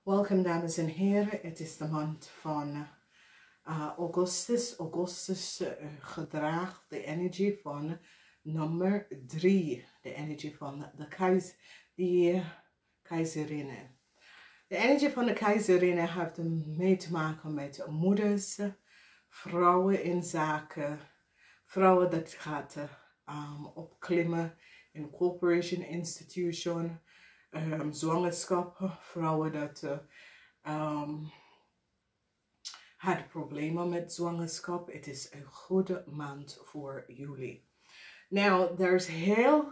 Welkom dames en heren, het is de maand van Augustus. Augustus gedraagt de energie van nummer 3, de energie van de keizerinnen. De energie van de keizerinnen heeft mee te maken met moeders, vrouwen in zaken, vrouwen dat gaat opklimmen in corporation institution, zwangerschap, vrouwen dat had problemen met zwangerschap. Het is een goede maand voor jullie. Now, there's heel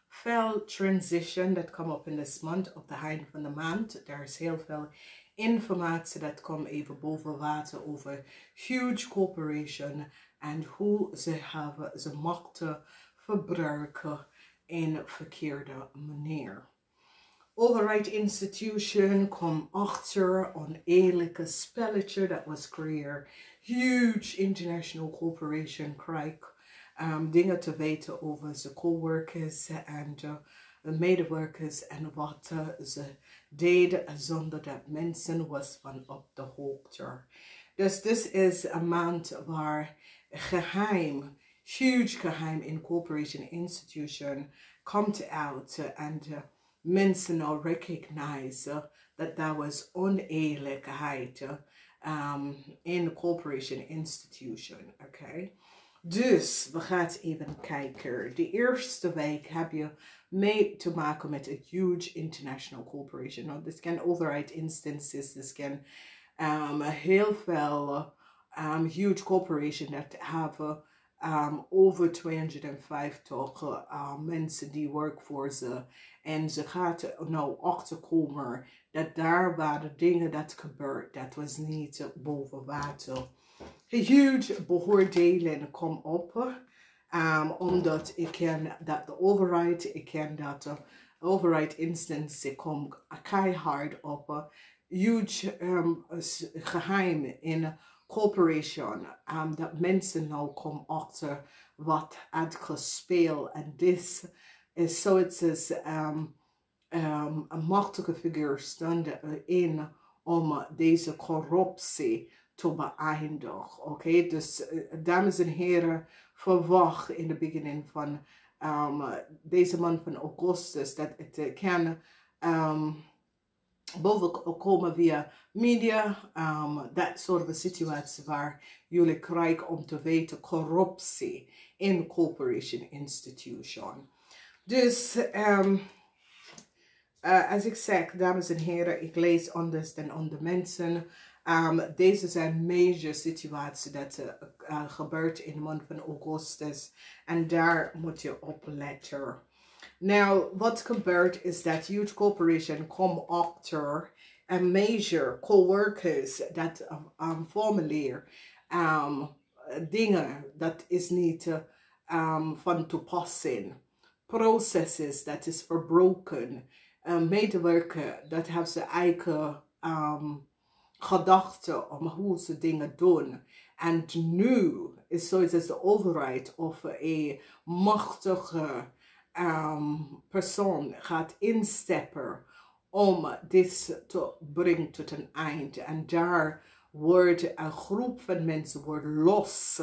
veel transition that come up in this month, op het einde van de maand. There's heel veel informatie dat komt even boven water over huge corporation en hoe ze machten verbruiken in verkeerde manier. Overheid institution kom achter oneerlijke spelletje dat was creëerd. Huge international corporation krijgt dingen te weten over zijn coworkers en medewerkers en wat ze deden zonder dat mensen was van op de hoogte. Dus dit is een maand waar geheim, huge geheim in corporation institution komt uit en mensen nou recognize dat was oneerlijkheid in de corporation institution. Okay? Dus we gaan even kijken. De eerste week heb je mee te maken met een huge international corporation. Nou, dit kan overheid instances, dit kan heel veel huge corporation dat hebben over 250 mensen die werken voor ze. En ze gaat nou achterkomen dat daar waren dingen dat gebeurt. Dat was niet boven water. Huge beoordeling komt op. Omdat ik ken dat de overheid, overheid instantie komt keihard op. Huge geheim in corporation, dat mensen nou komen achter wat had gespeeld. En dit is zoiets als een machtige figuur stond in om deze corruptie te beëindigen. Oké, dus dames en heren, verwacht in het begin van deze maand van Augustus dat het kan boven komen via media, dat soort situatie waar jullie krijgen om te weten corruptie in corporation institution. Dus als ik zeg, dames en heren, ik lees anders dan onder mensen. Deze zijn major situaties dat gebeurt in de maand van Augustus en daar moet je op letten. Nou, wat gebeurt is dat huge corporation komen achter een major coworkers dat formuleer dingen dat is niet van toepassing. Processen dat is verbroken. Medewerker dat hebben ze eigen gedachten om hoe ze dingen doen. En nu is zoiets als de overheid of een machtige persoon gaat insteppen om dit te brengen tot een eind. En daar wordt een groep van mensen los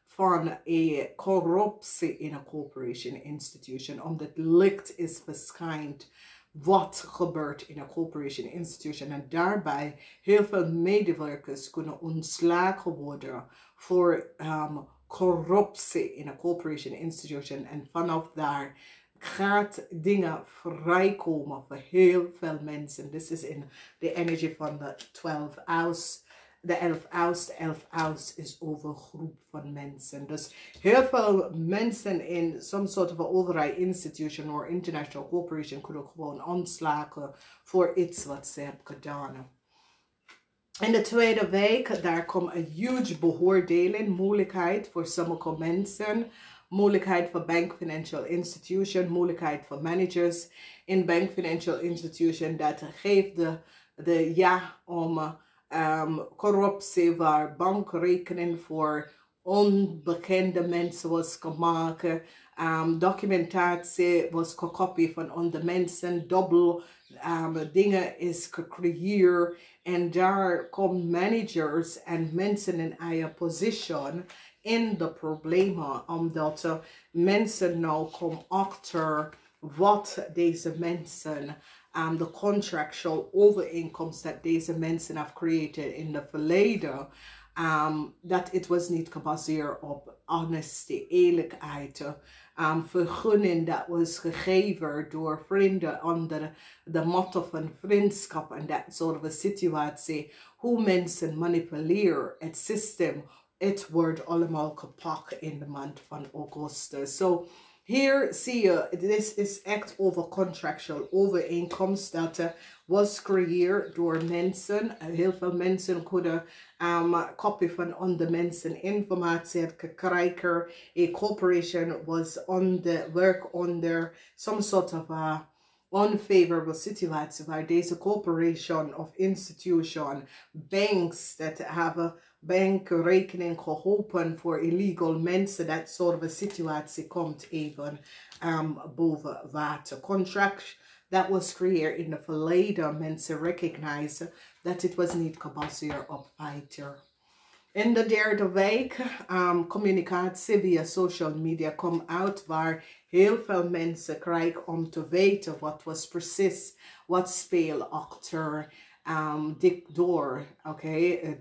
van een corruptie in een corporation institution. Omdat licht is verschijnd wat gebeurt in een corporation institution. En daarbij heel veel medewerkers kunnen ontslagen worden voor corruptie in een corporation institution. En vanaf daar gaat dingen vrijkomen voor heel veel mensen. Dit is in de energie van de 12 house. De 11 house is over een groep van mensen. Dus heel veel mensen in some sort of overheid institution or international corporation kunnen gewoon ontslagen voor iets wat ze hebben gedaan. In de tweede week, daar komt een huge beoordeling, moeilijkheid voor sommige mensen. Moeilijkheid voor bank financial institution, moeilijkheid voor managers in bank financial institution. Dat geeft de ja om corruptie waar bankrekening voor onbekende mensen was gemaakt. documentatie was gekopie van onder mensen, dubbel dingen is gecreëerd en daar komen managers en mensen in eigen position in de problemen, omdat mensen nou komen achter wat deze mensen, de contractual overeenkomst dat deze mensen have created in het verleden, dat het was niet gebaseerd op honesty, eerlijkheid, vergunning dat was gegeven door vrienden onder de motto van vriendschap en dat soort van situatie, hoe mensen manipuleren het systeem. Het wordt allemaal gepakt in de maand van Augustus. So hier zie je, dit is echt over contractual overeenkomst dat was gecreëerd door mensen. Heel veel mensen kunnen kopie van onder mensen informatie gekregen. A corporation was on the work under some sort of unfavorable situatie waar deze corporation of institution, banks that have a bankrekening geholpen voor illegal mensen, dat soort van situatie komt even boven water. Contract that was created in the verleden, mensen recognize dat het was niet gebaseerd op feiten. In de derde week, communicatie via social media komt uit waar heel veel mensen krijgen om te weten wat was precies, wat speelde achter dik door,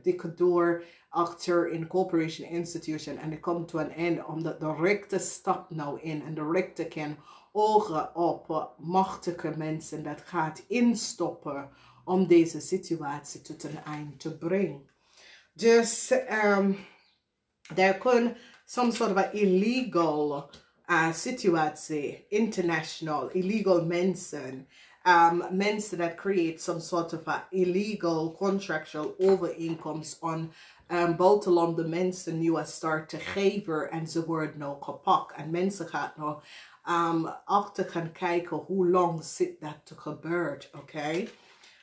dik door achter in corporation institution. En het komt to een einde omdat de rechter stapt nou in en de rechter kan ogen op machtige mensen dat gaat instoppen om deze situatie tot een einde te brengen. Dus daar kan some sort of illegal situatie, international, illegal mensen, mensen that create some sort of illegal contractual overeenkomst on buitenlandse mensen nieuwe start te geven en ze worden nou gepakt. En mensen gaan nou achter gaan kijken hoe lang zit dat te gebeuren, oké?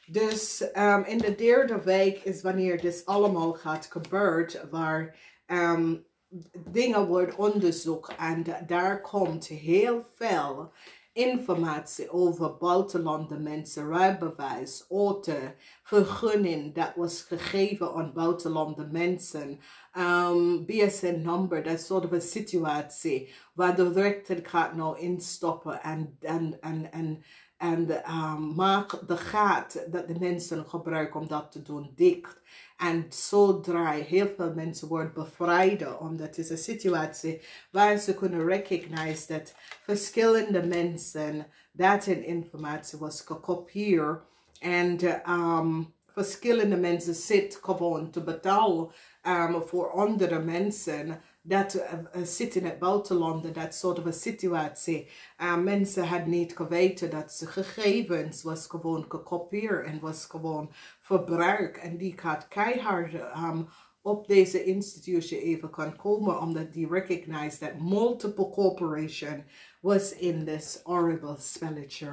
Dus in de derde week is wanneer dit allemaal gaat gebeuren, waar dingen worden onderzocht en daar komt heel veel informatie over buitenlandse mensen, rijbewijs, auto, vergunning dat was gegeven aan buitenlandse mensen, BSN-nummer, dat soort van situatie waar de rechter gaat nou instoppen en maak de gat dat de mensen gebruiken om dat te doen dicht. En zodra heel veel mensen worden bevrijd, omdat het is een situatie waar ze kunnen recognize dat verschillende mensen dat in informatie was gekopieerd en verschillende mensen zitten gewoon te betalen voor andere mensen dat zitten in het buitenland, dat soort van situatie. Mensen hadden niet geweten dat ze gegevens was gewoon gekopieerd en was gewoon verbruikt. En die gaat keihard op deze institutie even kan komen, omdat die recognize that multiple corporation was in this horrible spelletje.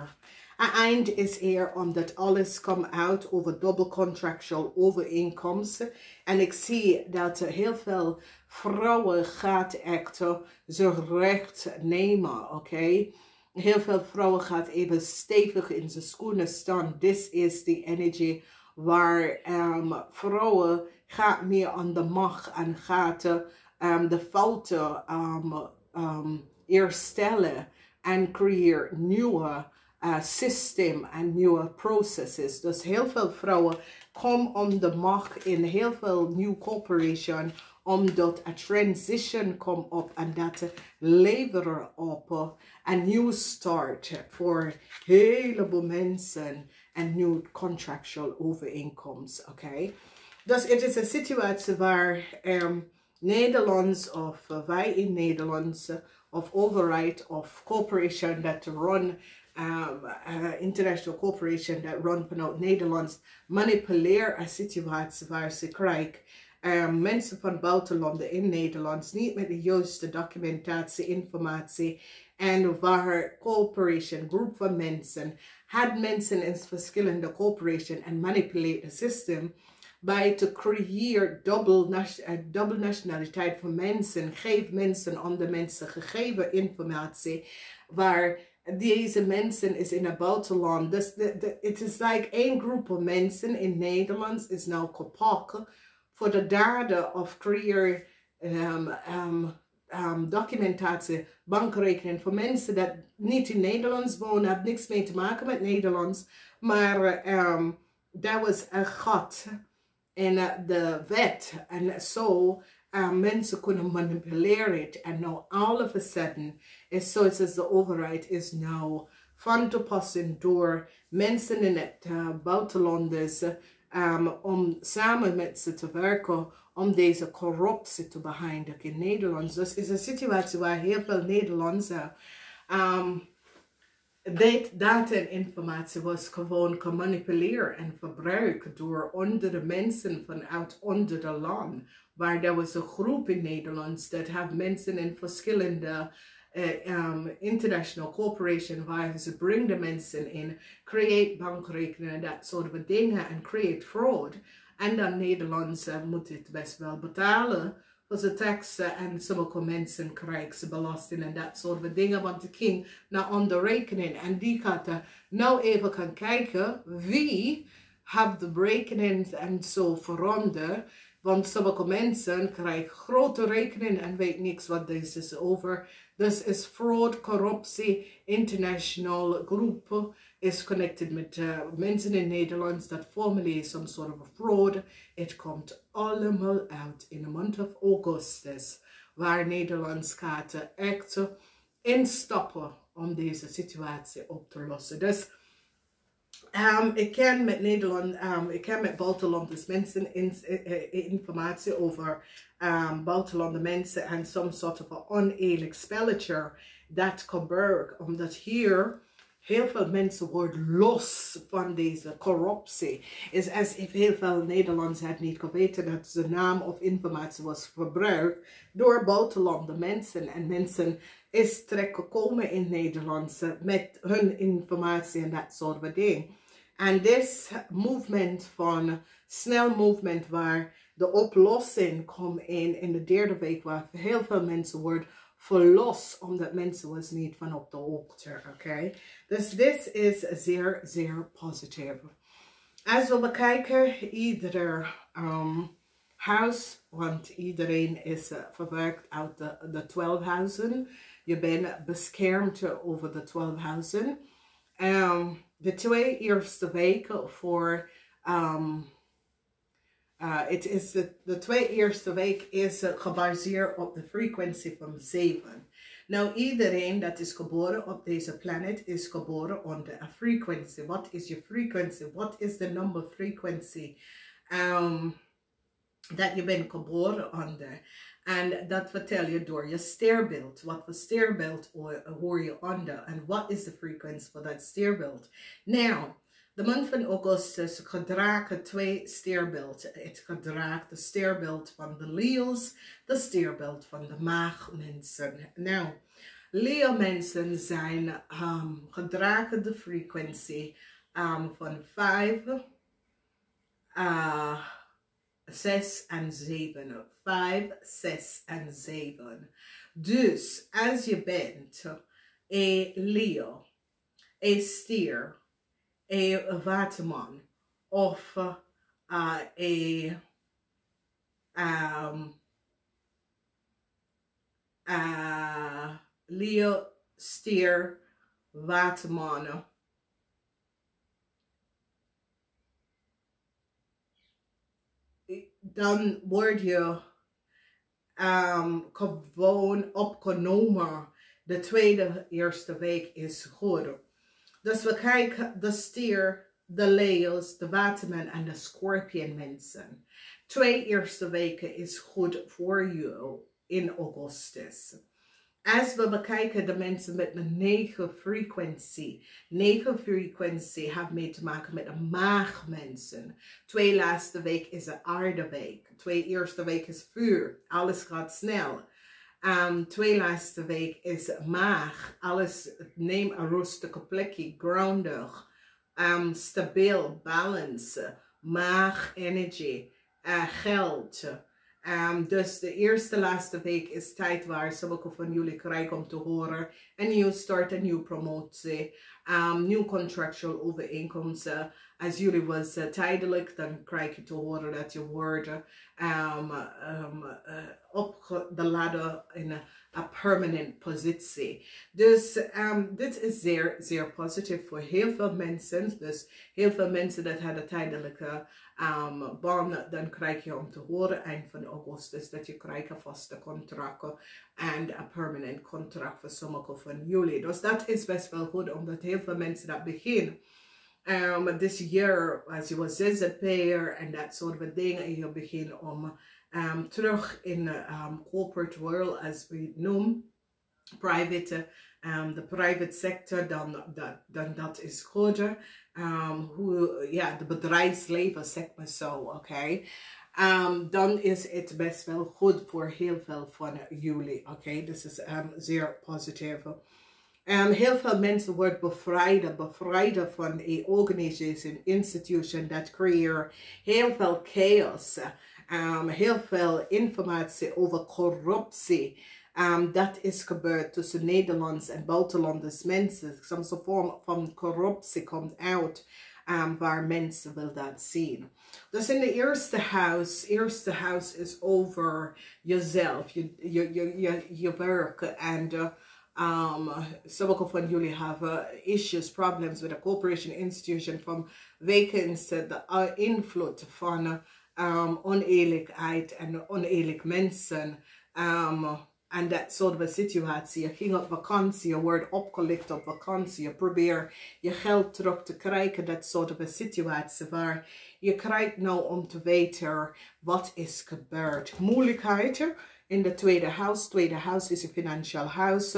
Het eind is hier omdat alles komt uit over double contractual overeenkomsten. En ik zie dat heel veel vrouwen gaat echt zijn recht nemen, oké? Heel veel vrouwen gaat even stevig in zijn schoenen staan. This is the energy waar vrouwen gaat meer aan de macht en gaat de fouten herstellen en creëert nieuwe systeem en nieuwe processes. Dus heel veel vrouwen komen om de macht in heel veel nieuwe corporation, omdat een transition komt op en dat leveren op een nieuwe start voor een heleboel mensen en nieuw contractual overeenkomst, oké? Dus het is een situatie waar Nederlands of wij in Nederland of overheid of corporation dat run international corporation that run vanuit Nederland manipuleer een situatie waar ze krijgen mensen van buitenlanden in Nederland niet met de juiste documentatie, informatie en waar corporation, groep van mensen, had mensen in verschillende corporation en manipuleert het systeem bij te creëren dubbel nationaliteit voor mensen, geeft mensen aan de mensen gegeven informatie, waar deze mensen is in het buitenland. Dus het is like één groep van mensen in Nederland is nou kapot voor de daden of creëren documentatie, bankrekening voor mensen dat niet in Nederlands wonen, heeft niks mee te maken met Nederlands, maar dat was een gat in de wet en zo mensen kunnen manipuleren. En nou all of a sudden is zoals de overheid is nou van toepassing door mensen in het buitenlanders om samen met ze te werken om deze corruptie te beëindigen in Nederland. Dus is een situatie waar heel veel Nederlandse data en informatie was gewoon gemanipuleerd en verbruikt door andere mensen vanuit onder de land. Waar er was een groep in Nederland dat heeft mensen in verschillende international corporation waar ze brengen de mensen in, create bankrekeningen en dat soort dingen en create fraud. En dan Nederlands moet het best wel betalen voor zijn taxen en sommige mensen krijgen ze belasting en dat soort dingen, want het ging naar andere rekening en die gaat er nou even gaan kijken wie heeft de rekeningen en zo veranderd. Want sommige mensen krijgen grote rekeningen en weet niks wat deze is over. Dus is fraud, corruptie, international groep is connected met mensen in Nederland dat formerly some sort of fraud. Het komt allemaal uit in de maand of Augustus, waar Nederlands gaat echt instappen om deze situatie op te lossen. Dus ik ken met Nederland, ik ken met buitenlandse mensen informatie over buitenlandse mensen en some sort of een oneerlijk spelletje dat gebeurt, omdat hier heel veel mensen worden los van deze corruptie. Is alsof heel veel Nederlanders het niet geweten dat de naam of informatie was verbruikt door buitenlandse mensen. En mensen is terechtgekomen in Nederland met hun informatie en dat soort dingen. En dit movement van snel movement waar de oplossing komt in de derde week, waar heel veel mensen worden verlost, omdat mensen was niet van op de hoogte, oké? Dus dit is zeer, zeer positief. Als we bekijken, ieder huis, want iedereen is verwerkt uit de 12 huizen. Je bent beschermd over de 12 huizen. De 2 eerste weken voor de 2 eerste week is gebaseerd op de frequentie van 7. Nou, iedereen dat is geboren op deze planeet is geboren onder een frequentie. Wat is je frequentie? Wat is de number frequency dat je bent geboren onder? En dat vertel je door je sterbeeld. Wat voor sterbeeld hoor je onder? En wat is de frequentie van dat sterbeeld? Nou, de maand van Augustus gedragen 2 sterbeelden. Het gedraagt de sterbeeld van de leeuws, de sterbeeld van de maagmensen. Nou, leeuwmensen zijn gedragen de frequentie van 5, 6 en 7. 5, 6 en 7. Dus als je bent een leeuw, een stier, een waterman of een leeuw, stier, waterman, dan word je gewoon opgenomen. De tweede eerste week is goed. Dus we kijken de stier, de leeuws, de waterman en de scorpion mensen. 2 eerste weken is goed voor jou in Augustus. Als we bekijken de mensen met een 9 frequentie. 9 frequentie heeft mee te maken met de maagmensen. 2 laatste week is de aardeweek. 2 eerste week is vuur. Alles gaat snel. 2 laatste week is maag. Alles neem een rustige plekje. Groundig. Stabiel. Balance. Maag-energie, geld. Dus de laatste week is tijd waar sommige van jullie krijgen om te horen een nieuw start, een nieuwe promotie, nieuw contractual overeenkomsten. Als jullie was tijdelijk, dan krijg je te horen dat je wordt op de ladder in een permanent positie. Dus dit is zeer, zeer positief voor heel veel mensen. Dus heel veel mensen dat hadden tijdelijke baan, dan krijg je om te horen eind van augustus dat je krijgt een vaste contract en een permanent contract voor sommige van jullie. Dus dat is best wel goed, omdat heel veel mensen dat beginnen. This year, als je was ZZP'er en dat soort van dingen, en je begint om terug in de corporate world, als we het noemen, private, de private sector, dan dat is goed. De bedrijfsleven, zeg maar zo, oké. Dan is het best wel goed voor heel veel van jullie, oké. Dus is zeer positief. Heel veel mensen worden bevrijden van een organisatie, institution dat creëert heel veel chaos, heel veel informatie over corruptie. Dat is gebeurd tussen Nederlands en buitenlanders mensen. Soms een vorm van corruptie komt uit waar mensen wil dat zien. Dus in de eerste huis is over jezelf, je werk en sommige van jullie hebben problems with a corporation institution vanwege de invloed van oneerlijkheid en oneerlijk mensen. En dat soort van situatie. Je ging op vakantie, je wordt opgelicht op vakantie, je probeert je geld terug te krijgen. Dat soort van situatie waar je krijgt nou om te weten wat is gebeurd. Moeilijkheden in de tweede huis. Tweede huis is een financieel huis.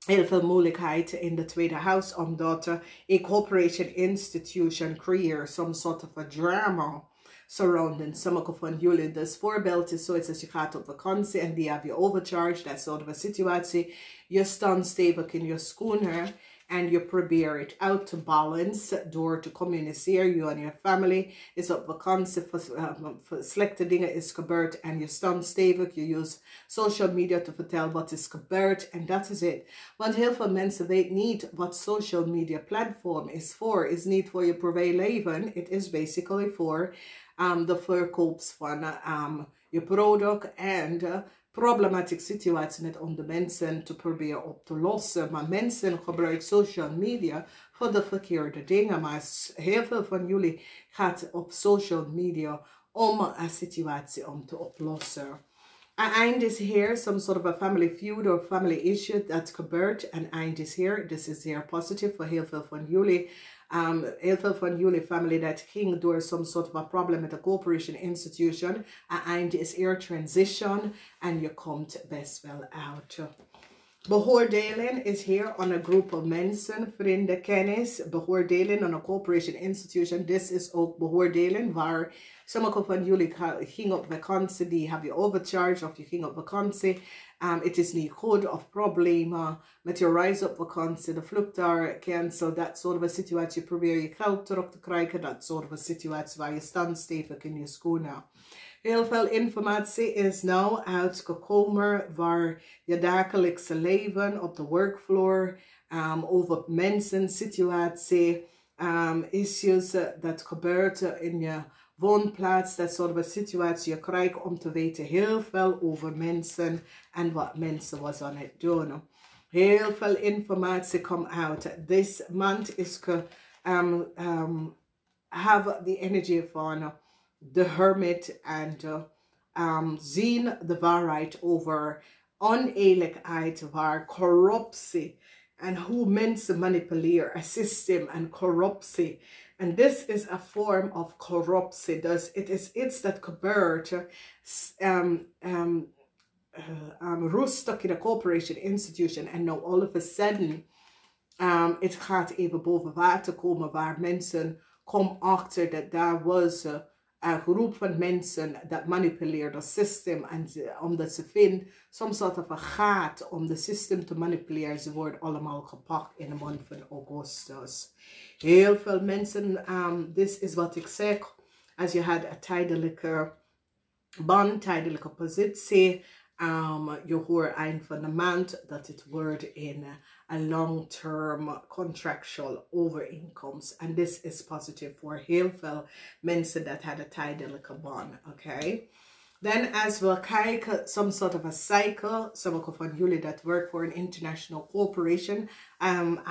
Heel veel moeilijkheid in de tweede huis, omdat een corporation institution creëert some sort of a drama surrounding sommige van jullie. Dus voorbeeld is zoiets als je gaat op vakantie en die heb je overcharged, dat soort van situatie. Je staat stevig in je schoenen en je probeert het uit te balance door te communiceren. Je en je familie is op vakantie, voor slechte dingen is gebeurd en je staat stevig. Je uses social media te vertellen wat is gebeurd en dat is het. Want heel veel mensen weten niet wat social media platform is voor. Het is niet voor je privéleven. Het is basically voor de verkoop van je product en de problematische situatie met andere mensen te proberen op te lossen. Maar mensen gebruiken social media voor de verkeerde dingen. Maar heel veel van jullie gaat op social media om een situatie om te oplossen. Eind is hier, some sort of a family feud or family issue dat gebeurt. En eind is hier, this is zeer positief voor heel veel van jullie. Heel veel van jullie family dat ging door some sort of a problem met a corporation institution. Eind is hier transition en je komt best wel uit. Beoordeling is hier on a group of mensen, vrienden, kennis. Beoordeling on a corporation institution. Dit is ook beoordeling waar sommige van jullie gingen op vakantie, die heb je overcharged of je ging op vakantie. Het is niet goed of problemen met je reis op vakantie, de vlucht daar cancel, dat soort van situatie. Probeer je geld terug te krijgen, dat soort van situatie waar je staat stevig in je schoenen. Heel veel informatie is nou uitgekomen waar je dagelijkse leven op de workfloor, over mensen, situatie, issues dat gebeurt in je woonplaats, dat soort van situatie. Je krijgt om te weten heel veel over mensen en wat mensen was aan het doen. Heel veel informatie komt uit. This month is have the energy van de hermit en zien de waarheid over oneerlijkheid, waar corruptie en hoe mensen manipuleren, een systeem en corruptie. En this is a form of corruptie. Dus het is iets dat gebeurt rustig in a corporation institution en now all of a sudden het gaat even boven water komen waar mensen komen achter dat daar was groep van mensen dat manipuleert het systeem. En omdat ze vinden some sort of een gaat om de systeem te manipuleren. Ze worden allemaal gepakt in de maand van augustus. Heel veel mensen, dit is wat ik zeg. Als je had een tijdelijke band, tijdelijke positie. Je hoort eind van de maand dat het wordt in een long-term contractual overeenkomst. En dit is positief voor heel veel mensen dat hadden tijdelijke band. Oké. Dan als we kijken, some sort of a cycle, sommige van jullie dat werken voor een international corporation,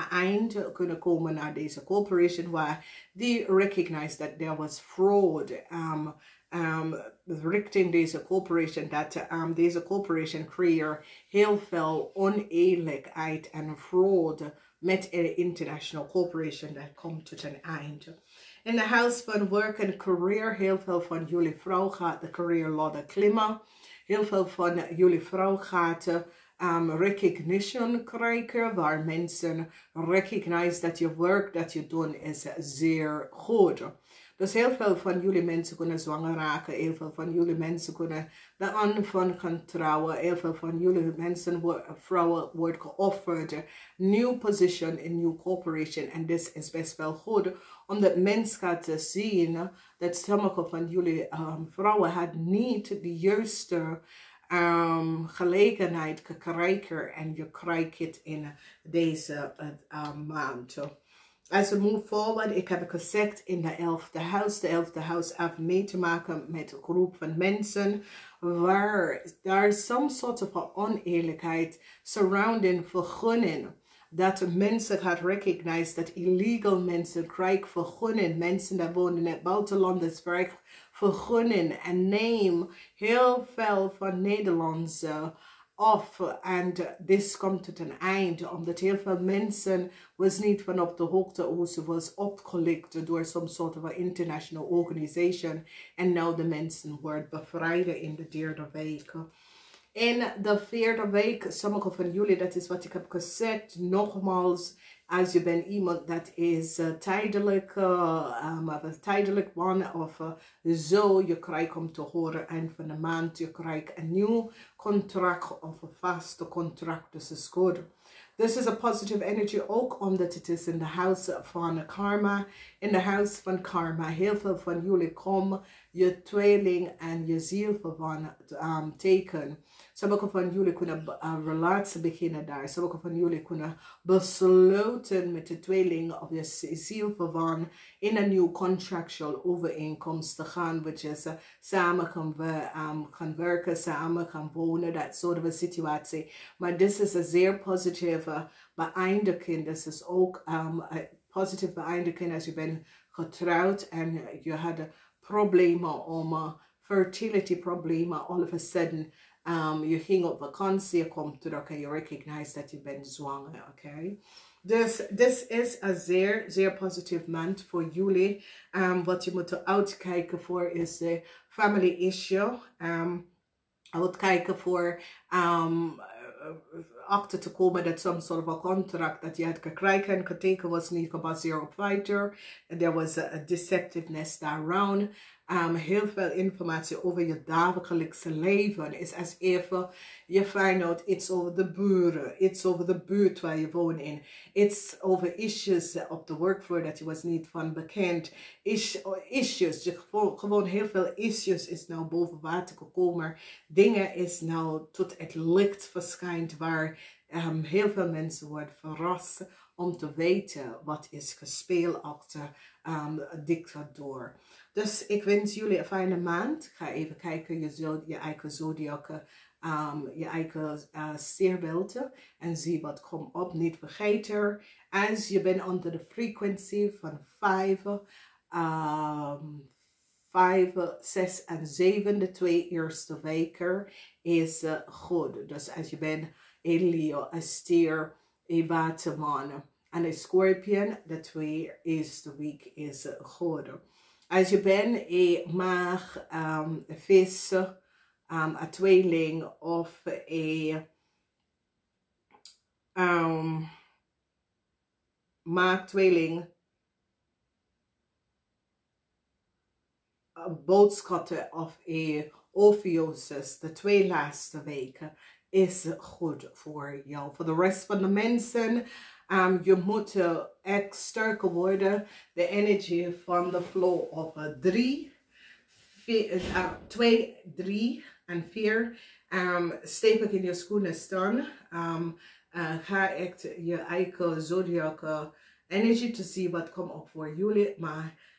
eind kunnen komen naar deze corporation waar die recognize that there was fraud. Richting deze corporation, dat deze corporation creëert heel veel oneerlijkheid en fraud met een international corporation dat komt tot een eind. In de huis van work en career, heel veel van jullie vrouw gaat de career ladder klimmen. Heel veel van jullie vrouw gaat recognition krijgen, waar mensen recognize dat je werk dat je doet is zeer goed. Dus heel veel van jullie mensen kunnen zwanger raken. Heel veel van jullie mensen kunnen de ander van gaan trouwen. Heel veel van jullie mensen, vrouwen, wordt geofferd. New position in new corporation. En dit is best wel goed. Omdat mensen gaat zien dat sommige van jullie vrouwen had niet de juiste gelegenheid gekregen. En je krijgt het in deze maand. As we move forward, ik heb gezegd in de 11e huis. De 11e huis heeft mee te maken met een groep van mensen waar there is some sort of oneerlijkheid surrounding vergunning. Dat mensen gaan recognize dat illegal mensen krijgen vergunning. Mensen die wonen in het buitenland krijgen vergunning. En neem heel veel van Nederlandse af. En dit komt tot een eind. Omdat heel veel mensen was niet van op de hoogte hoe ze was opgelicht door some sort of international organization. En nu de mensen worden bevrijd in de derde week. In de vierde week, sommige van jullie, dat is wat ik heb gezegd, nogmaals, als je bent iemand dat is tijdelijk man of zo, je krijgt om te horen eind van de maand, je krijgt een nieuw contract of een vaste contract, dus is goed. This is a positive energy ook omdat het is in de huis van karma. In de huis van karma, heel veel van jullie komen je tweeling en je zielverwant teken. Sommige van jullie kunnen een relatie beginnen daar. Sommige van jullie kunnen besluiten met de tweeling of je zielverwant in een nieuw contractual overeenkomst te gaan. Which is samen gaan werken, samen gaan wonen, dat soort van situatie. Maar dit is een zeer positieve beëindiging. Dit is ook positief beëindiging als je bent getrouwd en je had problemen om fertility problemen. All of a sudden je ging op vakantie, je komt terug en je recognize dat je bent zwanger. Okay? Dus dit is een zeer, zeer positief maand voor jullie. Wat je moet uitkijken voor is de family issue. Uitkijken voor achter te komen dat some sort of a contract dat je had gekregen en getekend was niet gebaseerd op feiten. There was a deceptiveness daaround. Heel veel informatie over je dagelijkse leven is als even je find out iets over de buren, iets over de buurt waar je woont in, iets over issues op de werkvloer dat je was niet van bekend, issues, gewoon heel veel issues is nou boven water gekomen, dingen is nou tot het licht verschijnt waar heel veel mensen worden verrast om te weten wat is gespeeld achter dictatuur. Dus ik wens jullie een fijne maand. Ga even kijken, je zult je eigen zodiac, je eigen sterbeelden en zie wat komt op. Niet vergeten, als je bent onder de frequentie van 5, 6 en 7, de 2 eerste weken is goed. Dus als je bent een Leo, een stier, een waterman en een scorpion, de 2 eerste week is goed. Als je bent een maag, een vis, een tweeling of een maag, tweeling, boodskappen of Ophiuchus, de 2 laatste weken, is goed voor jou. Voor de rest van de mensen, je moet echt sterker worden. De energie van de flow of 3, 2, 3 en 4. Stevig in je schoenen staan. Ga echt je eigen zodiac energie te zien wat komt op voor jullie. Maar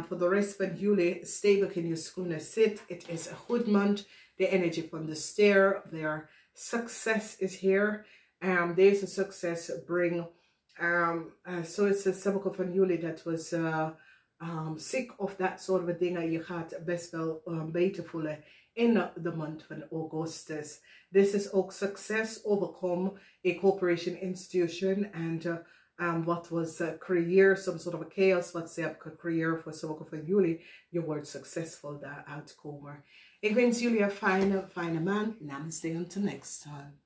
voor de rest van jullie stevig in je schoenen zit. Het is een goed maand. De energie van de ster. Their success is here. Deze succes bring. Zoals de sommige van jullie dat was sick of dat soort dingen. Je gaat best wel beter voelen in de maand van Augustus. This is ook success overcome a corporation institution and what was creëer some sort of a chaos wat ze hebben creëerd voor sommige van jullie. Je wordt succesvol daar uitkomen. Ik wens jullie een fijne maand. Namaste until next time.